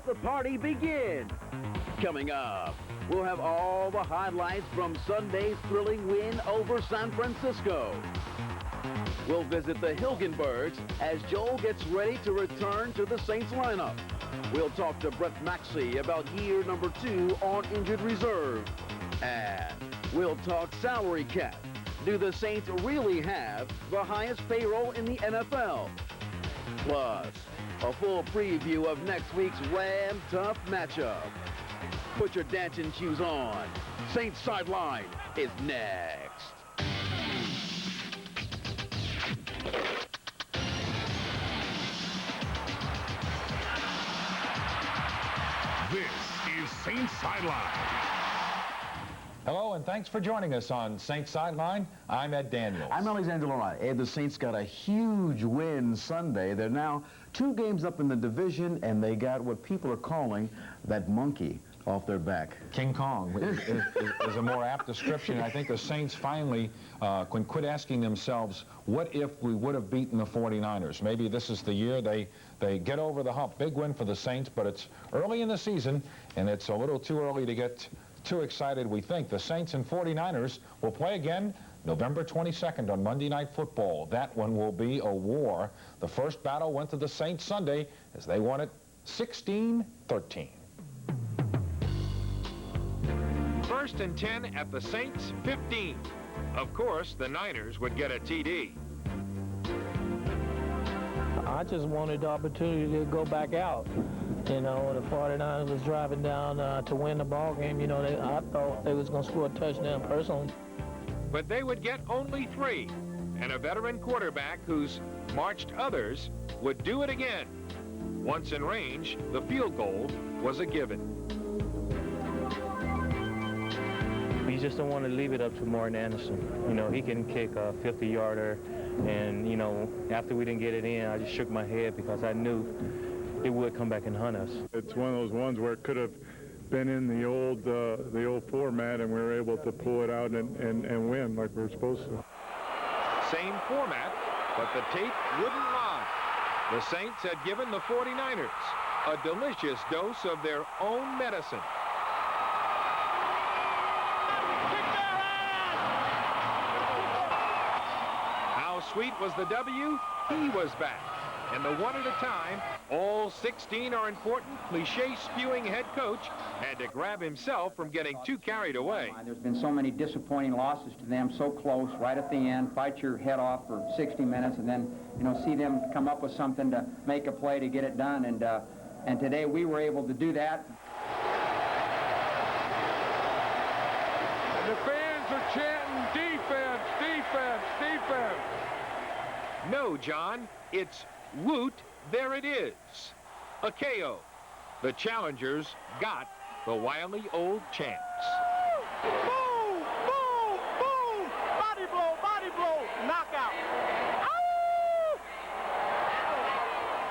let the party begin. Coming up, we'll have all the highlights from Sunday's thrilling win over San Francisco. We'll visit the Hilgenbergs as Joel gets ready to return to the Saints lineup. We'll talk to Maxie about year number 2 on injured reserve. And we'll talk salary cap. Do the Saints really have the highest payroll in the NFL? Plus, a full preview of next week's Ram Tough matchup. Put your dancing shoes on. Saints Sideline is next. This is Saints Sideline. Hello, and thanks for joining us on Saints Sideline. I'm Ed Daniels. I'm Alexander Lorette. Ed, the Saints got a huge win Sunday. They're now 2 games up in the division, and they got what people are calling that monkey off their back. King Kong is a more apt description. I think the Saints finally can quit asking themselves, what if we would have beaten the 49ers? Maybe this is the year they get over the hump. Big win for the Saints, but it's early in the season, and it's a little too early to get too excited, we think. The Saints and 49ers will play again November 22nd on Monday Night Football. That one will be a war. The first battle went to the Saints Sunday as they won it 16-13. 1st and 10 at the Saints 15. Of course, the Niners would get a TD. I just wanted the opportunity to go back out. You know, the 49ers was driving down to win the ball game. You know, I thought they was going to score a touchdown personally. But they would get only 3. And a veteran quarterback who's marched others would do it again. Once in range, the field goal was a given. We just don't want to leave it up to Martin Anderson. You know, he can kick a 50-yarder. And, you know, after we didn't get it in, I just shook my head because I knew it would come back and hunt us. It's one of those ones where it could have been in the old format, and we were able to pull it out and win like we were supposed to. Same format, but the tape wouldn't lie. The Saints had given the 49ers a delicious dose of their own medicine. How sweet was the W? He was back. And the one at a time, all 16 are important, cliche-spewing head coach had to grab himself from getting too carried away. There's been so many disappointing losses to them, so close, right at the end, fight your head off for 60 minutes, and then, you know, see them come up with something to make a play to get it done. And today we were able to do that. And the fans are chanting, defense, defense, defense. No, John, it's woot, there it is. A KO. The challengers got the wily old champs. Boom! Boom! Boom! Body blow, knockout.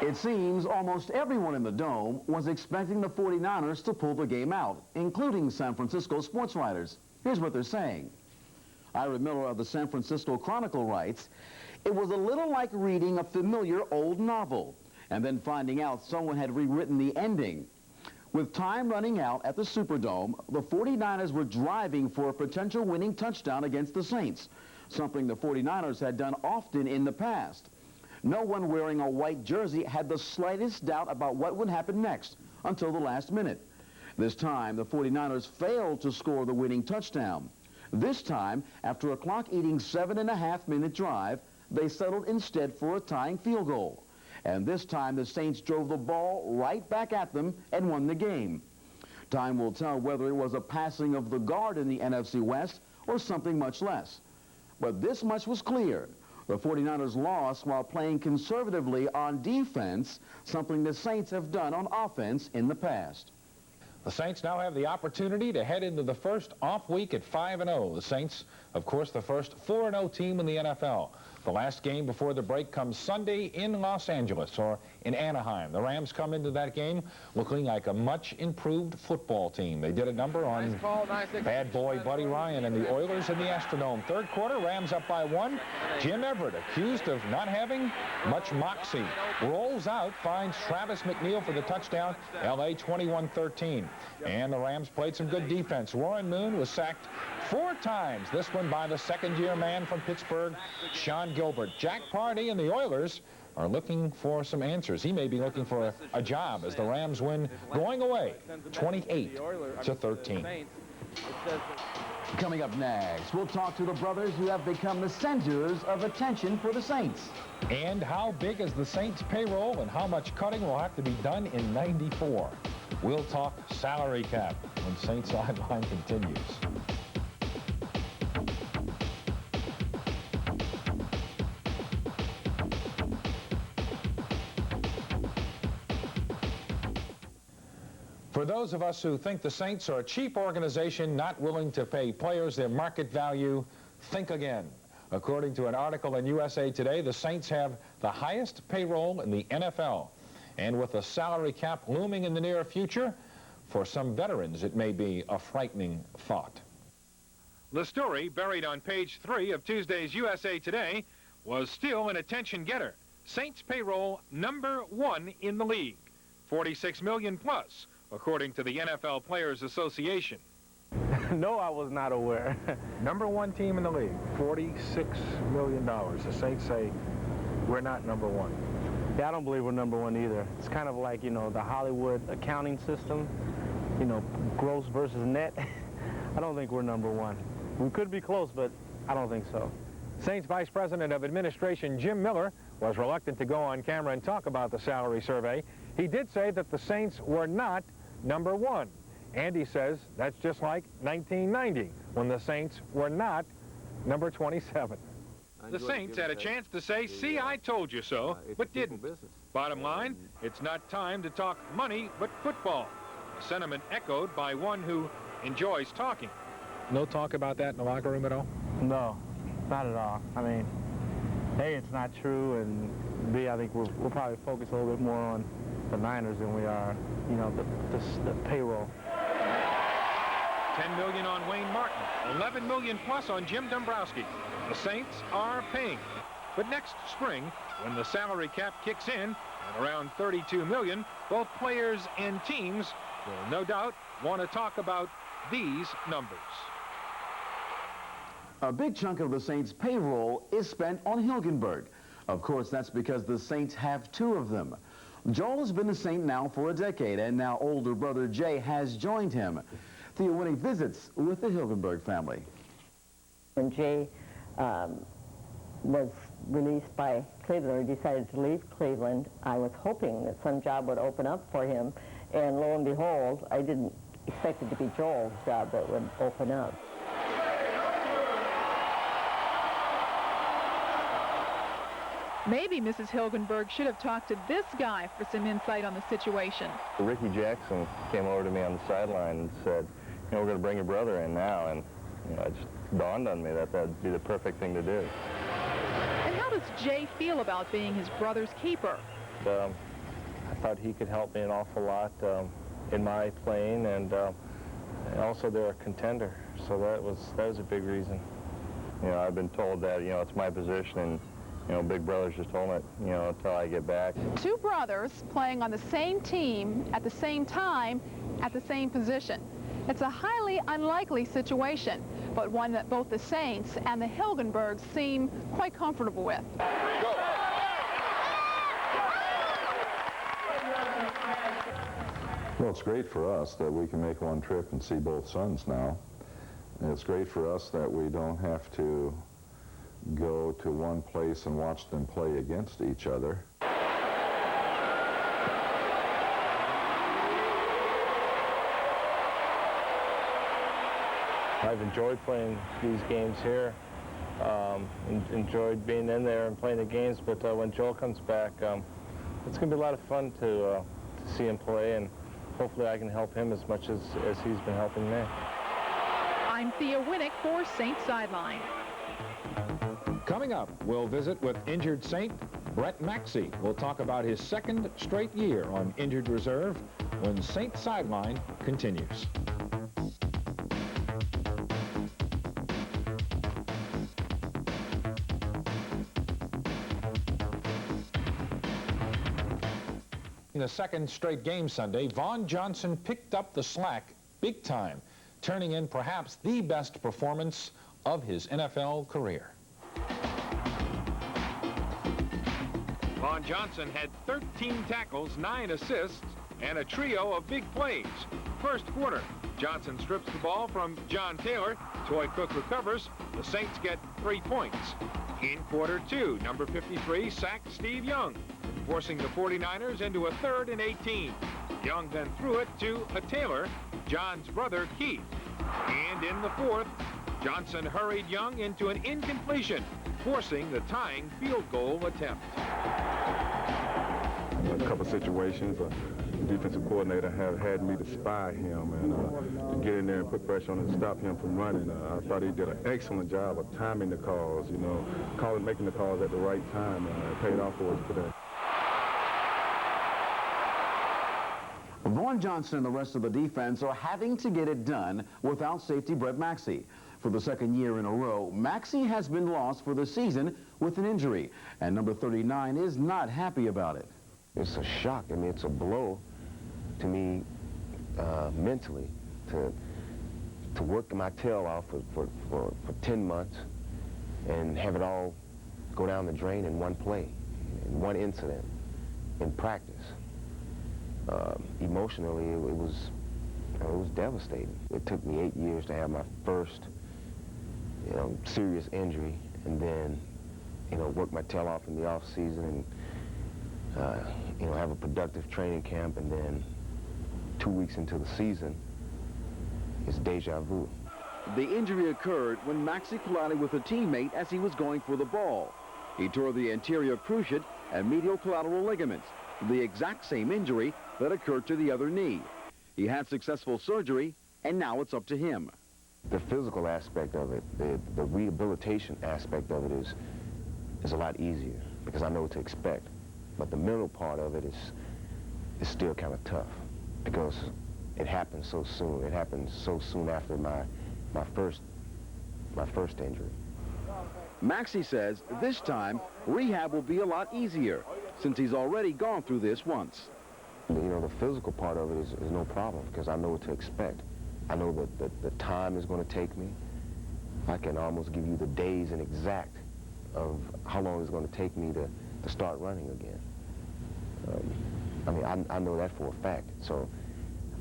It seems almost everyone in the Dome was expecting the 49ers to pull the game out, including San Francisco sports writers. Here's what they're saying. Ira Miller of the San Francisco Chronicle writes, "It was a little like reading a familiar old novel and then finding out someone had rewritten the ending. With time running out at the Superdome, the 49ers were driving for a potential winning touchdown against the Saints, something the 49ers had done often in the past. No one wearing a white jersey had the slightest doubt about what would happen next until the last minute. This time, the 49ers failed to score the winning touchdown. This time, after a clock-eating 7.5-minute drive, they settled instead for a tying field goal. And this time, the Saints drove the ball right back at them and won the game. Time will tell whether it was a passing of the guard in the NFC West or something much less. But this much was clear. The 49ers lost while playing conservatively on defense, something the Saints have done on offense in the past." The Saints now have the opportunity to head into the first off week at 5-0. The Saints, of course, the first 4-0 team in the NFL. The last game before the break comes Sunday in Los Angeles or in Anaheim. The Rams come into that game looking like a much improved football team. They did a number on bad boy Buddy Ryan and the Oilers in the Astrodome. Third quarter, Rams up by 1. Jim Everett, accused of not having much moxie, rolls out, finds Travis McNeil for the touchdown. L.A. 21-13. And the Rams played some good defense. Warren Moon was sacked 4 times, this one by the second-year man from Pittsburgh, Sean Gilbert. Jack Pardee and the Oilers are looking for some answers. He may be looking for a job as the Rams win going away 28-13. Coming up next, we'll talk to the brothers who have become the centers of attention for the Saints. And how big is the Saints payroll and how much cutting will have to be done in '94. We'll talk salary cap when Saints Sideline continues. For those of us who think the Saints are a cheap organization not willing to pay players their market value, think again. According to an article in USA Today, the Saints have the highest payroll in the NFL. And with a salary cap looming in the near future, for some veterans it may be a frightening thought. The story, buried on page 3 of Tuesday's USA Today, was still an attention getter. Saints payroll #1 in the league, $46 million plus, according to the NFL Players Association. No, I was not aware. #1 team in the league, $46 million. The Saints say we're not #1. Yeah, I don't believe we're #1 either. It's kind of like, you know, the Hollywood accounting system, you know, gross versus net. I don't think we're #1. We could be close, but I don't think so. Saints Vice President of Administration Jim Miller was reluctant to go on camera and talk about the salary survey. He did say that the Saints were not #1. And he says that's just like 1990, when the Saints were not number 27. The Saints had a chance to say, see, I told you so, but didn't. Bottom line, it's not time to talk money, but football. A sentiment echoed by one who enjoys talking. No talk about that in the locker room at all? No, not at all. I mean, A, it's not true, and B, I think we'll probably focus a little bit more on the Niners than we are, you know, the payroll. $10 million on Wayne Martin, $11 million plus on Jim Dombrowski. The Saints are paying. But next spring, when the salary cap kicks in at around $32 million, both players and teams will no doubt want to talk about these numbers. A big chunk of the Saints' payroll is spent on Hilgenberg. Of course, that's because the Saints have 2 of them. Joel has been a Saint now for a decade, and now older brother Jay has joined him. Thea Winick visits with the Hilgenberg family. When Jay was released by Cleveland, or decided to leave Cleveland, I was hoping that some job would open up for him, and lo and behold, I didn't expect it to be Joel's job that would open up. Maybe Mrs. Hilgenberg should have talked to this guy for some insight on the situation. Ricky Jackson came over to me on the sideline and said, you know, we're going to bring your brother in now, and you know, it just dawned on me that that'd be the perfect thing to do. And how does Jay feel about being his brother's keeper? I thought he could help me an awful lot in my playing, and also they're a contender, so that was a big reason. You know, I've been told that, you know, it's my position, and you know, Big Brother's just holding it, you know, until I get back. 2 brothers playing on the same team at the same time at the same position. It's a highly unlikely situation, but one that both the Saints and the Hilgenbergs seem quite comfortable with. Go. Well, it's great for us that we can make one trip and see both sons now. And it's great for us that we don't have to go to one place and watch them play against each other. I've enjoyed playing these games here, enjoyed being in there and playing the games, but when Joel comes back, it's going to be a lot of fun to see him play, and hopefully I can help him as much as he's been helping me. I'm Thea Winick for Saints Sideline. Coming Coming up, we'll visit with injured Saint Brett Maxie. We'll talk about his second straight year on injured reserve when Saints Sideline continues. In the second straight game Sunday, Vaughan Johnson picked up the slack big time, turning in perhaps the best performance of his NFL career. Vaughan Johnson had 13 tackles, 9 assists, and a trio of big plays. First quarter, Johnson strips the ball from John Taylor. Toi Cook recovers. The Saints get 3 points. In quarter 2, number 53 sacked Steve Young, forcing the 49ers into a 3rd and 18. Young then threw it to a Taylor, John's brother Keith. And in the 4th, Johnson hurried Young into an incompletion, forcing the tying field goal attempt. A couple situations, the defensive coordinator had me to spy him and to get in there and put pressure on him and stop him from running. I thought he did an excellent job of timing the calls, you know, making the calls at the right time. It paid off for us today. Vaughan Johnson and the rest of the defense are having to get it done without safety Brett Maxie. For the second year in a row, Maxie has been lost for the season with an injury, and number 39 is not happy about it. It's a shock. I mean, it's a blow to me mentally to work my tail off for 10 months and have it all go down the drain in one play, in one incident, in practice. Emotionally, it was devastating. It took me 8 years to have my first, serious injury, and then, work my tail off in the off season and, have a productive training camp, and then 2 weeks into the season, it's deja vu. The injury occurred when Maxie collided with a teammate as he was going for the ball. He tore the anterior cruciate and medial collateral ligaments, the exact same injury that occurred to the other knee. He had successful surgery, and now it's up to him. The physical aspect of it, the rehabilitation aspect of it is a lot easier because I know what to expect. But the mental part of it is still kind of tough because it happened so soon. It happened so soon after my first injury. Maxie says this time rehab will be a lot easier since he's already gone through this once. The physical part of it is no problem because I know what to expect. I know that the time is going to take me. I can almost give you the days and exact of how long it's going to take me to start running again. I know that for a fact. So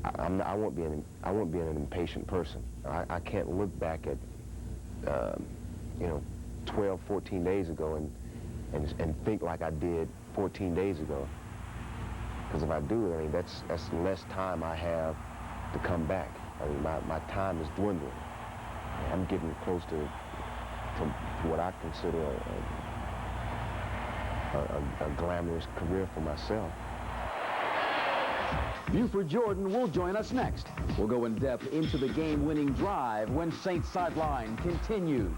I won't be an impatient person. I can't look back at 12, 14 days ago and think like I did 14 days ago. Because if I do, that's less time I have to come back. My time is dwindling. I'm getting close to what I consider a glamorous career for myself. Buford Jordan will join us next. We'll go in depth into the game-winning drive when Saints Sideline continues.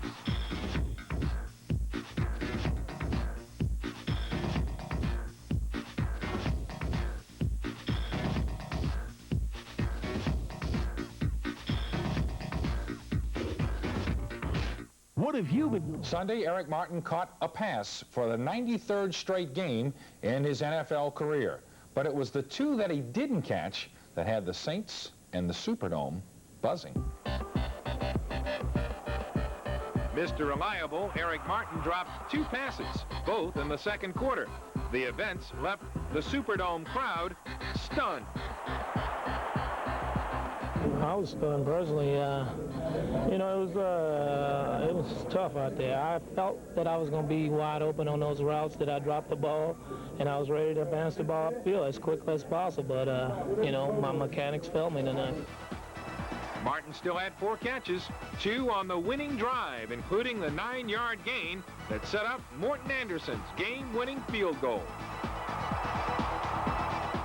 What have you been? Sunday, Eric Martin caught a pass for the 93rd straight game in his NFL career. But it was the two that he didn't catch that had the Saints and the Superdome buzzing. Mr. Reliable, Eric Martin dropped 2 passes, both in the second quarter. The events left the Superdome crowd stunned. I was stunned personally. It was tough out there. I felt that I was going to be wide open on those routes that I dropped the ball, and I was ready to advance the ball upfield as quickly as possible. But, my mechanics failed me tonight. Martin still had 4 catches, 2 on the winning drive, including the 9-yard gain that set up Morton Anderson's game-winning field goal.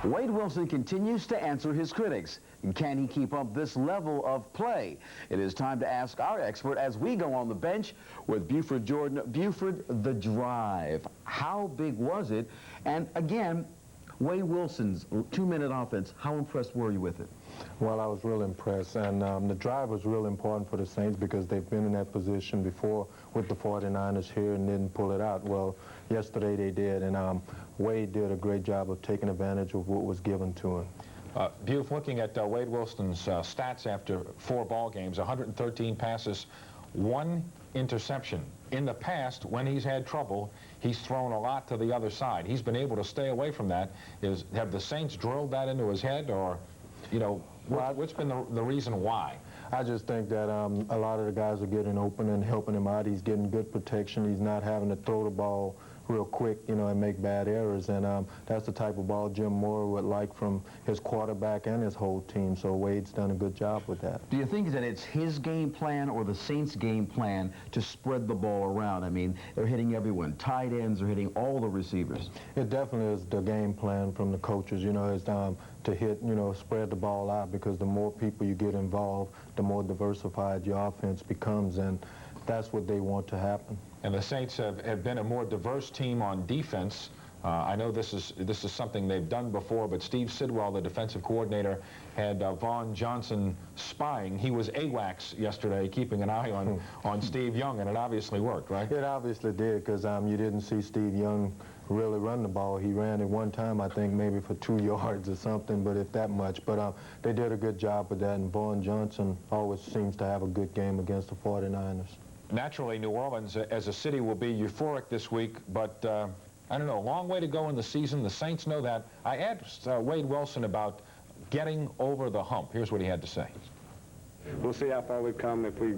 Wade Wilson continues to answer his critics. Can he keep up this level of play? It is time to ask our expert as we go on the bench with Buford Jordan. Buford, the drive. How big was it? And again, Wade Wilson's 2-minute offense, how impressed were you with it? Well, I was real impressed, and the drive was real important for the Saints because they've been in that position before with the 49ers here and didn't pull it out. Well, yesterday they did, and Wade did a great job of taking advantage of what was given to him. Buf, looking at Wade Wilson's stats after 4 ball games, 113 passes, 1 interception. In the past, when he's had trouble, he's thrown a lot to the other side. He's been able to stay away from that. Have the Saints drilled that into his head, or, you know, what's been the reason why? I just think that a lot of the guys are getting open and helping him out. He's getting good protection. He's not having to throw the ball real quick, you know, and make bad errors. And that's the type of ball Jim Mora would like from his quarterback and his whole team. So Wade's done a good job with that. Do you think that it's his game plan or the Saints' game plan to spread the ball around? I mean, they're hitting everyone. Tight ends are hitting all the receivers. It definitely is the game plan from the coaches, you know, is to hit, you know, spread the ball out, because the more people you get involved, the more diversified your offense becomes, and that's what they want to happen. And the Saints have been a more diverse team on defense. I know this is something they've done before, but Steve Sidwell, the defensive coordinator, had Vaughan Johnson spying. He was AWACS yesterday, keeping an eye on Steve Young, and it obviously worked, right? It obviously did, because you didn't see Steve Young really run the ball. He ran it one time, I think, maybe for 2 yards or something, but if that much. But they did a good job with that, and Vaughan Johnson always seems to have a good game against the 49ers. Naturally, New Orleans as a city will be euphoric this week, but I don't know, a long way to go in the season. The Saints know that. I asked Wade Wilson about getting over the hump. Here's what he had to say. We'll see how far we've come if we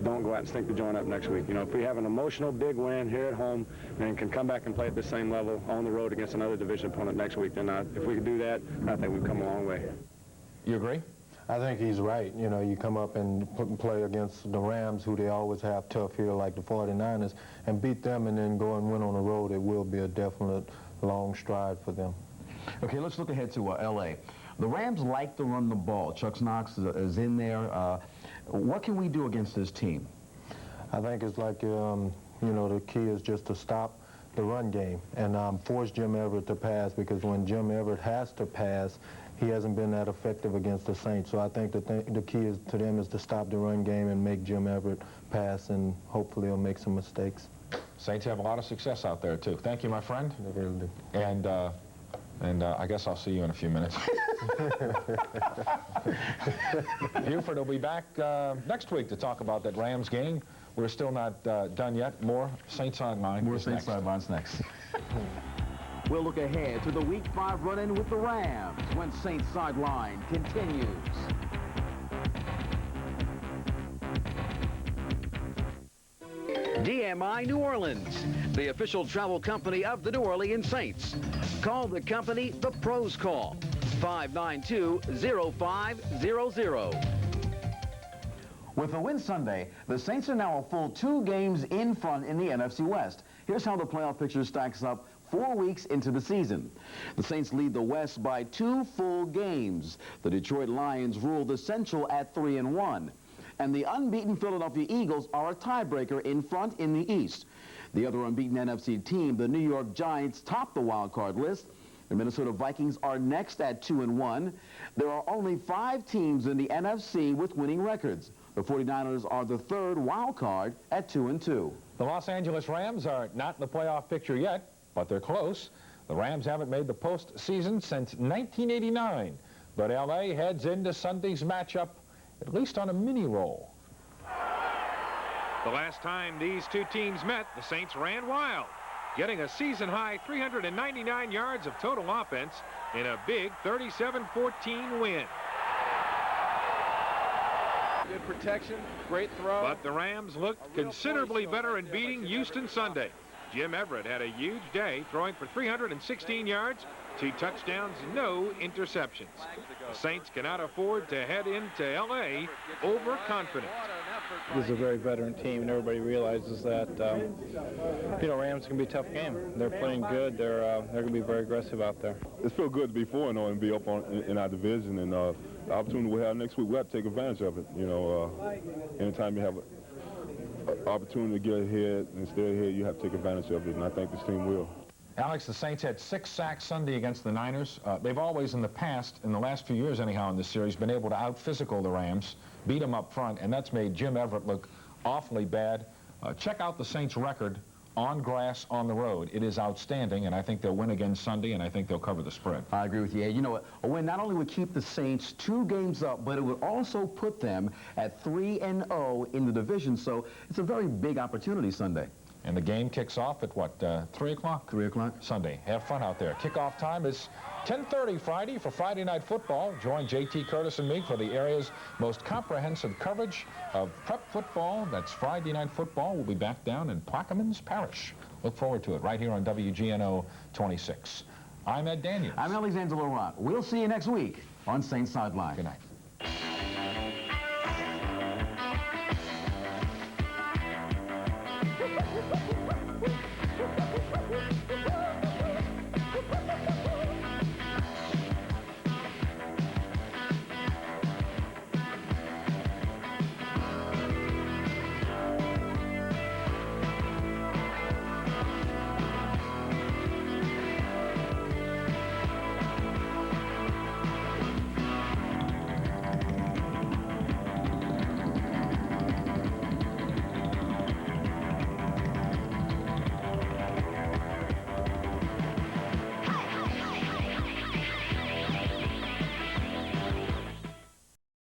don't go out and stink the joint up next week. You know, if we have an emotional big win here at home and can come back and play at the same level on the road against another division opponent next week, then if we can do that, I think we've come a long way. You agree? I think he's right. You know, you come up and play against the Rams, who they always have tough here, like the 49ers, and beat them and then go and win on the road. It will be a definite long stride for them. Okay, let's look ahead to L.A. The Rams like to run the ball. Chuck Knox is in there. What can we do against this team? I think it's like, you know, the key is just to stop the run game and force Jim Everett to pass, because when Jim Everett has to pass, he hasn't been that effective against the Saints. So I think the key to them is to stop the run game and make Jim Everett pass, and hopefully he'll make some mistakes. Saints have a lot of success out there, too. Thank you, my friend. They really do. And I guess I'll see you in a few minutes. Buford will be back next week to talk about that Rams game. We're still not done yet. More Saints Sideline. More Saints Sideline's next. We'll look ahead to the Week 5 run-in with the Rams when Saints Sideline continues. DMI New Orleans, the official travel company of the New Orleans Saints. Call the company the Pros Call, 592-0500. With a win Sunday, the Saints are now a full 2 games in front in the NFC West. Here's how the playoff picture stacks up 4 weeks into the season. The Saints lead the West by 2 full games. The Detroit Lions rule the Central at 3-1. And the unbeaten Philadelphia Eagles are a tiebreaker in front in the East. The other unbeaten NFC team, the New York Giants, top the wild card list. The Minnesota Vikings are next at 2-1. There are only 5 teams in the NFC with winning records. The 49ers are the 3rd wild card at 2-2. The Los Angeles Rams are not in the playoff picture yet, but they're close. The Rams haven't made the postseason since 1989, but L.A. heads into Sunday's matchup at least on a mini roll. The last time these two teams met, the Saints ran wild, getting a season-high 399 yards of total offense in a big 37-14 win. Good protection, great throw. But the Rams looked considerably better in beating Houston Sunday. Jim Everett had a huge day, throwing for 316 yards, 2 touchdowns, no interceptions. The Saints cannot afford to head into L.A. overconfident. This is a very veteran team, and everybody realizes that, you know, Rams can be a tough game. They're playing good. They're going to be very aggressive out there. It feels good to be 4-0 and be up in our division, and the opportunity we have next week, we have to take advantage of it. You know, anytime you have an opportunity to get ahead and stay ahead, you have to take advantage of it, and I think this team will. Alex, the Saints had 6 sacks Sunday against the Niners. They've always in the past, in the last few years anyhow in this series, been able to out-physical the Rams, beat them up front, and that's made Jim Everett look awfully bad. Check out the Saints' record on grass on the road. It is outstanding, and I think they'll win again Sunday, and I think they'll cover the spread. I agree with you. You know, a win not only would keep the Saints 2 games up, but it would also put them at 3-0 in the division, so it's a very big opportunity Sunday. And the game kicks off at, what, 3 o'clock? 3 o'clock. Sunday. Have fun out there. Kickoff time is 10:30 Friday for Friday Night Football. Join J.T. Curtis and me for the area's most comprehensive coverage of prep football. That's Friday Night Football. We'll be back down in Plaquemines Parish. Look forward to it right here on WGNO 26. I'm Ed Daniels. I'm Alexander Laurent. We'll see you next week on Saints Sideline. Good night.